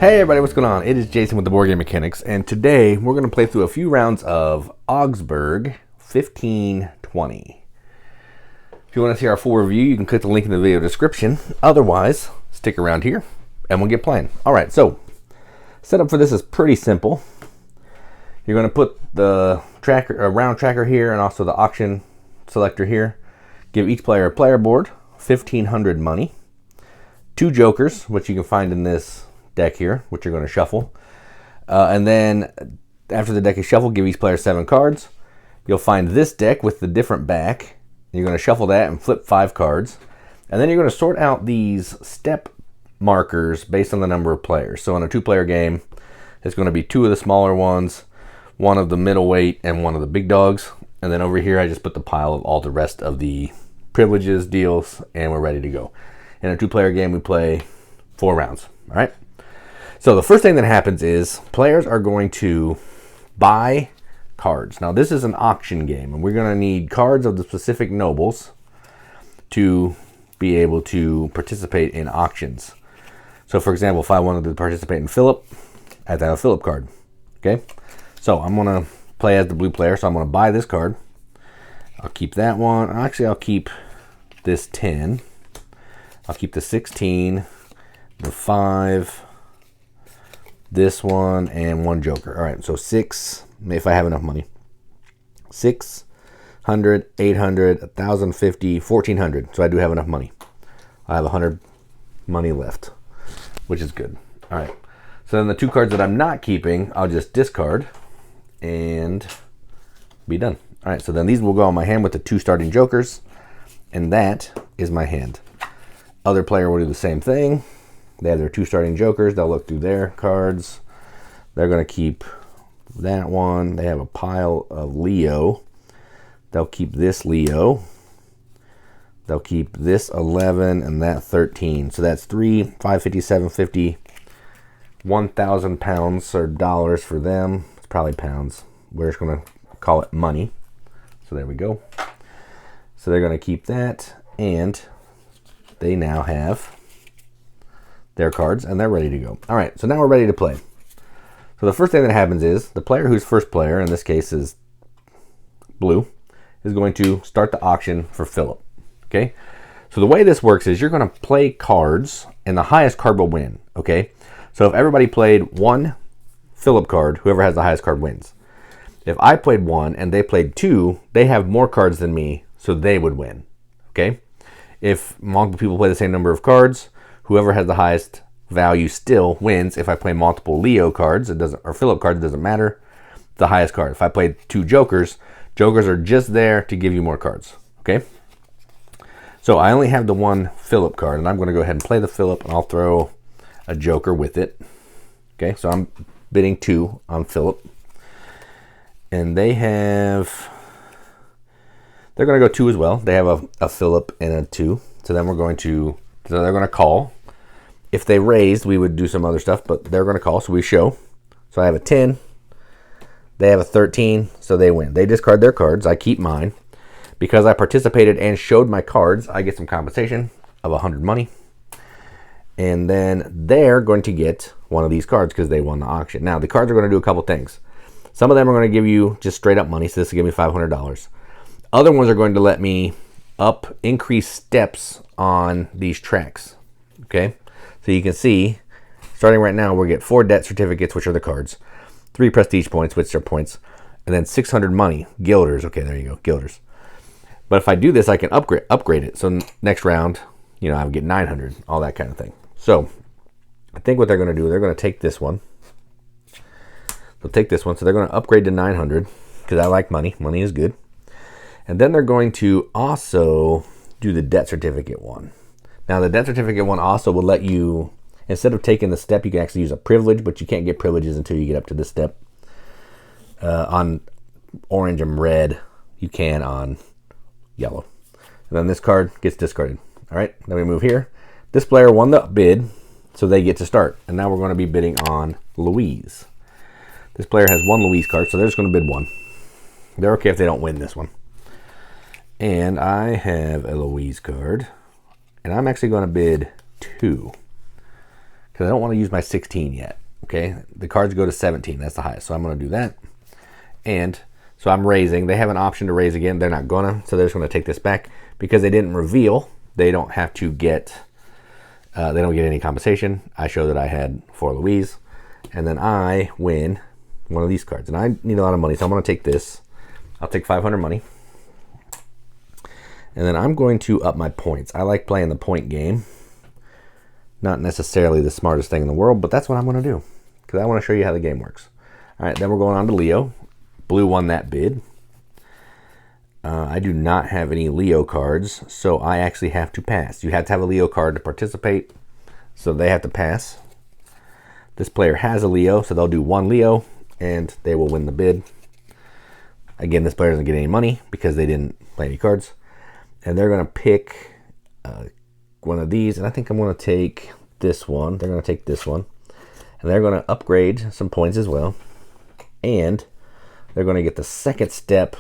Hey everybody, what's going on? It is Jason with the Boardgame Mechanics, and today we're going to play through a few rounds of Augsburg 1520. If you want to see our full review, you can click the link in the video description. Otherwise, stick around here and we'll get playing. Alright, so setup for this is pretty simple. You're going to put the round tracker here and also the auction selector here. Give each player a player board, 1,500 money, 2 jokers, which you can find in this deck here, which you're going to shuffle. And then after the deck is shuffled, give each player 7 cards. You'll find this deck with the different back. You're going to shuffle that and flip 5 cards. And then you're going to sort out these step markers based on the number of players. So in a 2-player game, it's going to be 2 of the smaller ones, 1 of the middleweight, and 1 of the big dogs. And then over here, I just put the pile of all the rest of the privileges, deals, and we're ready to go. In a 2-player game, we play 4 rounds. All right? So the first thing that happens is players are going to buy cards. Now this is an auction game, and we're going to need cards of the specific nobles to be able to participate in auctions. So for example, if I wanted to participate in Philip, I have to have a Philip card. Okay, so I'm going to play as the blue player, so I'm going to buy this card. I'll keep that one. Actually, I'll keep this 10. I'll keep the 16, the 5, this one, and 1 joker. All right, so 6, if I have enough money. 600, 800, 1,050, 1,400. So I do have enough money. I have 100 money left, which is good. All right, so then the 2 cards that I'm not keeping, I'll just discard and be done. All right, so then these will go on my hand with the 2 starting jokers, and that is my hand. Other player will do the same thing. They have their 2 starting jokers. They'll look through their cards. They're going to keep that one. They have a pile of Leo. They'll keep this Leo. They'll keep this 11 and that 13. So that's 3, 550, 750, 1,000 pounds or dollars for them. It's probably pounds. We're just going to call it money. So there we go. So they're going to keep that, and they now have their cards, and they're ready to go. All right, so now we're ready to play. So the first thing that happens is the player who's first player, in this case is blue, is going to start the auction for Philip. Okay, so the way this works is you're going to play cards, and the highest card will win. Okay, so if everybody played 1 Philip card, whoever has the highest card wins. If I played 1 and they played 2, they have more cards than me, so they would win. Okay, if multiple people play the same number of cards, whoever has the highest value still wins. If I play multiple Leo cards, it doesn't, or Philip cards, it doesn't matter. The highest card. If I played 2 jokers, jokers are just there to give you more cards. Okay. So I only have the 1 Philip card, and I'm going to go ahead and play the Philip, and I'll throw a joker with it. Okay. So I'm bidding 2 on Philip, and they're going to go 2 as well. They have a Philip and a 2. So then they're going to call. If they raised, we would do some other stuff, but they're going to call, so we show. So I have a 10. They have a 13, so they win. They discard their cards. I keep mine. Because I participated and showed my cards, I get some compensation of 100 money. And then they're going to get one of these cards because they won the auction. Now, the cards are going to do a couple things. Some of them are going to give you just straight up money, so this will give me $500. Other ones are going to let me increase steps on these tracks. Okay, so you can see, starting right now, we'll get 4 debt certificates, which are the cards, 3 prestige points, which are points, and then 600 money, guilders. Okay, there you go, guilders. But if I do this, I can upgrade it. So next round, I would get 900, all that kind of thing. So I think what they're going to do, they're going to take this one. They'll take this one, so they're going to upgrade to 900 because I like money. Money is good. And then they're going to also do the debt certificate one. Now, the debt certificate one also will let you, instead of taking the step, you can actually use a privilege, but you can't get privileges until you get up to this step. On orange and red, you can on yellow. And then this card gets discarded. All right, then we move here. This player won the bid, so they get to start. And now we're going to be bidding on Louise. This player has 1 Louise card, so they're just going to bid 1. They're okay if they don't win this one. And I have a Louise card, and I'm actually going to bid 2. because I don't want to use my 16 yet. Okay, the cards go to 17. That's the highest. So I'm going to do that. And so I'm raising. They have an option to raise again. They're not going to. So they're just going to take this back. Because they didn't reveal, they don't have to get, they don't get any compensation. I show that I had 4 Louise. And then I win one of these cards. And I need a lot of money. So I'm going to take this. I'll take 500 money. And then I'm going to up my points. I like playing the point game. Not necessarily the smartest thing in the world, but that's what I'm going to do. Because I want to show you how the game works. All right, then we're going on to Leo. Blue won that bid. I do not have any Leo cards, so I actually have to pass. You have to have a Leo card to participate, so they have to pass. This player has a Leo, so they'll do 1 Leo, and they will win the bid. Again, this player doesn't get any money because they didn't play any cards. And they're going to pick one of these, and I think I'm going to take this one. They're going to take this one. And they're going to upgrade some points as well. And they're going to get the second step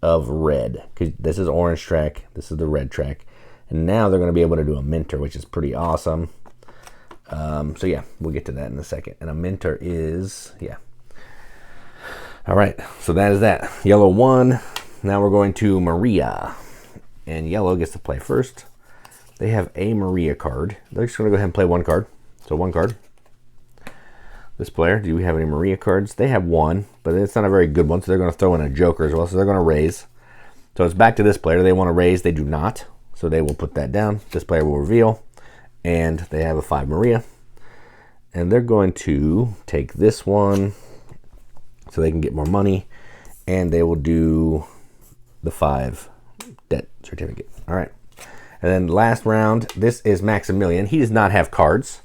of red. Because this is orange track. This is the red track. And now they're going to be able to do a mentor, which is pretty awesome. So yeah, we'll get to that in a second. And a mentor is, yeah. All right, so that is that. Yellow won. Now we're going to Maria. And yellow gets to play first. They have a Maria card. They're just going to go ahead and play 1 card. So 1 card. This player, do we have any Maria cards? They have 1, but it's not a very good one, so they're going to throw in a joker as well, so they're going to raise. So it's back to this player. They want to raise. They do not, so they will put that down. This player will reveal, and they have a 5 Maria. And they're going to take this one so they can get more money, and they will do the 5 debt certificate. All right. And then last round, this is Maximilian. He does not have cards.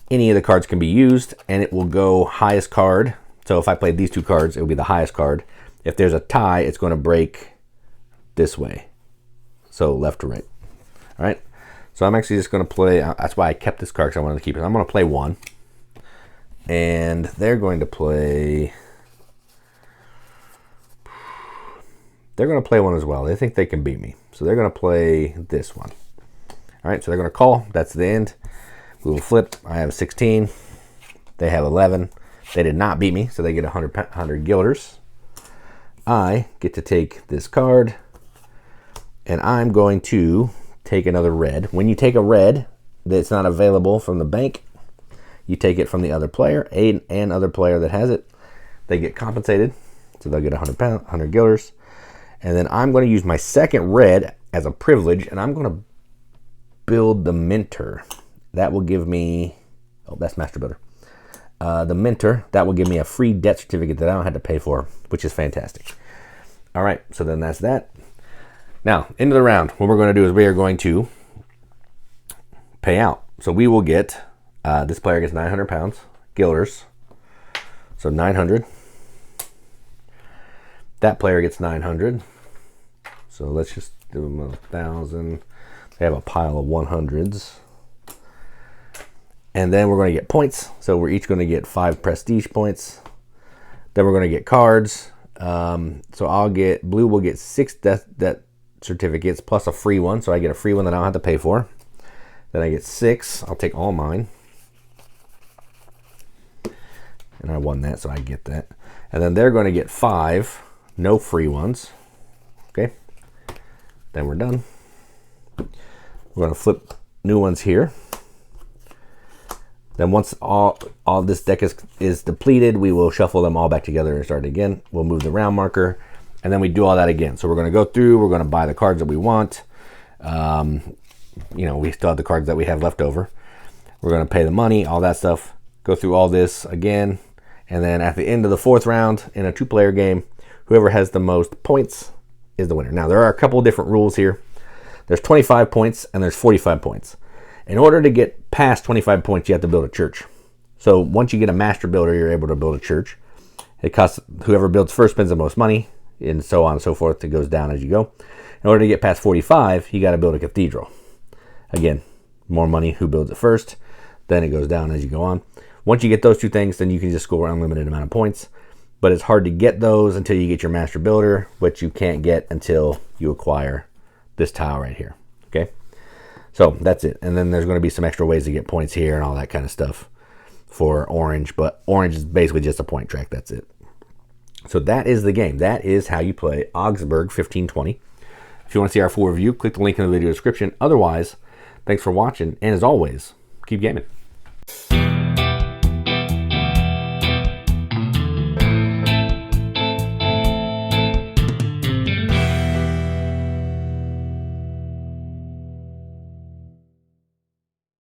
Any of the cards can be used, and it will go highest card. So if I played these 2 cards, it will be the highest card. If there's a tie, it's going to break this way. So left to right. All right. So I'm actually just going to play. That's why I kept this card, because I wanted to keep it. I'm going to play 1. And they're going to play. They're going to play 1 as well. They think they can beat me. So they're going to play this one. All right. So they're going to call. That's the end. We will flip. I have 16. They have 11. They did not beat me, so they get 100 guilders. I get to take this card, and I'm going to take another red. When you take a red that's not available from the bank, you take it from the other player, and other player that has it. They get compensated, so they'll get 100 guilders. And then I'm going to use my second red as a privilege, and I'm going to build the mentor. That will give me, oh, that's Master Builder. The mentor, that will give me a free debt certificate that I don't have to pay for, which is fantastic. All right, so then that's that. Now, into the round, what we're going to do is we are going to pay out. So we will get, this player gets 900 pounds, guilders. So 900. That player gets 900. So let's just do them 1,000. They have a pile of 100s. And then we're going to get points. So we're each going to get 5 prestige points. Then we're going to get cards. So I'll get, blue will get 6 debt certificates plus a free one. So I get a free one that I don't have to pay for. Then I get 6. I'll take all mine. And I won that, so I get that. And then they're going to get 5, no free ones. Okay. Then we're done. We're going to flip new ones here. Then once all this deck is depleted, we will shuffle them all back together and start again. We'll move the round marker, and then we do all that again. So we're going to go through, we're going to buy the cards that we want. You know, we still have the cards that we have left over. We're going to pay the money, all that stuff. Go through all this again. And then at the end of the 4th round, in a 2-player game, whoever has the most points is the winner. Now, there are a couple of different rules here. There's 25 points and there's 45 points. In order to get past 25 points, you have to build a church. So once you get a master builder, you're able to build a church. It costs, whoever builds first spends the most money, and so on and so forth. It goes down as you go. In order to get past 45, you got to build a cathedral. Again, more money, who builds it first. Then it goes down as you go on. Once you get those 2 things, then you can just score an unlimited amount of points. But it's hard to get those until you get your master builder, which you can't get until you acquire this tile right here. Okay. So that's it. And then there's going to be some extra ways to get points here and all that kind of stuff for orange. But orange is basically just a point track. That's it. So that is the game. That is how you play Augsburg 1520. If you want to see our full review, click the link in the video description. Otherwise, thanks for watching. And as always, keep gaming.